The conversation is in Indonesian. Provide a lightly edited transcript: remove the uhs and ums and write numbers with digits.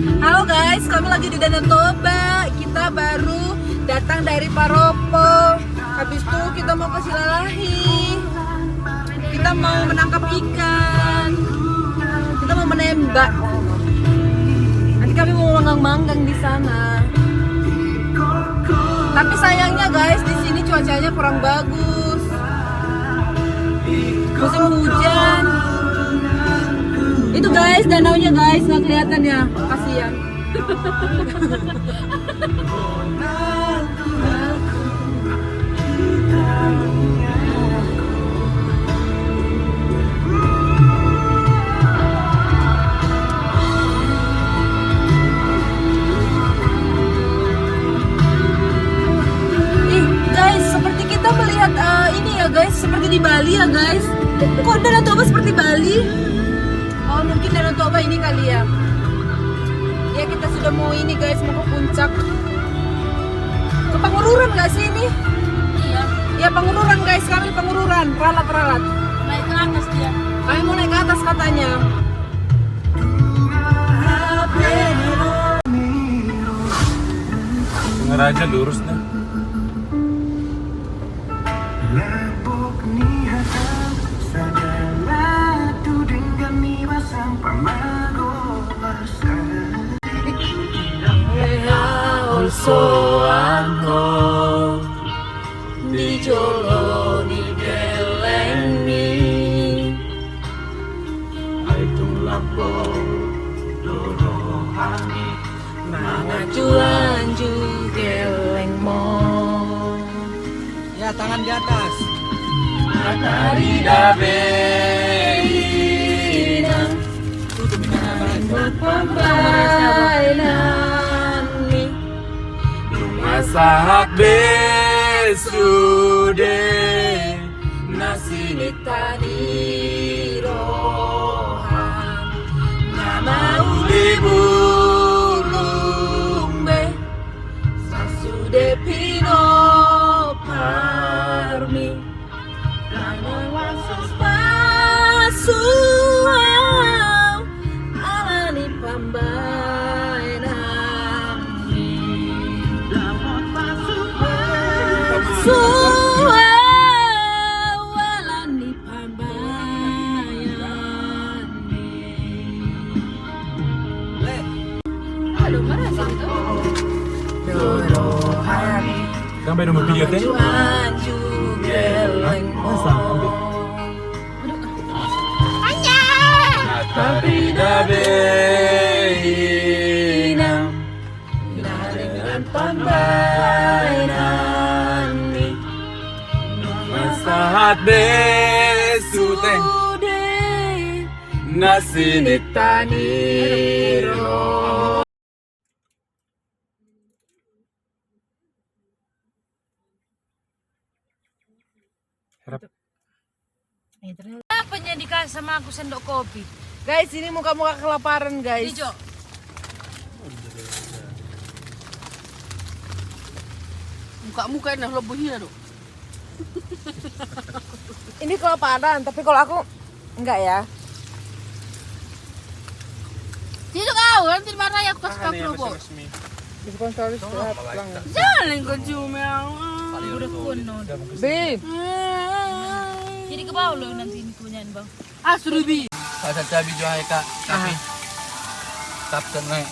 Halo guys, kami lagi di Danau Toba. Kita baru datang dari Paropo. Habis itu kita mau ke Silalahi. Kita mau menangkap ikan. Kita mau menembak. Nanti kami mau manggang-manggang di sana. Tapi sayangnya guys, di sini cuacanya kurang bagus. Musim hujan. Itu guys, danaunya guys, nggak kelihatan ya, kasihan. Ih guys, seperti kita melihat ini ya guys, seperti di Bali ya guys. Kok Danau Toba seperti Bali? Oh mungkin Danau Toba ini kali ya. Ya kita sudah mau ini guys, mau ke puncak. Ke Pangururan nggak sih ini? Iya. Ya Pangururan guys, kami Pangururan, ralat-ralat. Naik ke atas dia. Kami mau naik ke atas katanya. Ngeraja lurus dah. Soango di Jolo di Gelengi Aitung Lampau Dorohani Mangajuan Gelengmo. Ya, tangan di atas. Matahari dabe Masahat besude nasi tani rohan nama uli burung be sasude pino parmi nama wasus pasuau alani pambai nami suawalani pambayani. Aduh mana sih itu? Dorohani sampai nomor video teh Anju Gelengmo. Matahari dabe dengan pambayani Masahat besu teh nasi tani rohan. Apanya dikasih sama aku sendok kopi? Guys, ini muka-muka kelaparan guys. Hijau. Muka-muka ini lebuhin aduh. Ini kelaparan, tapi kalau aku enggak ya. Tidak kau, nanti marah ya aku kasih kau kerupuk. Disponsoris pelanggan. Jangan kau cium ya. Udah kuno. Bin. Jadi ke bawah loh nanti ini kunyain bang. Ah, suruh bi. Ada cabi jual kak, tapi tak kena.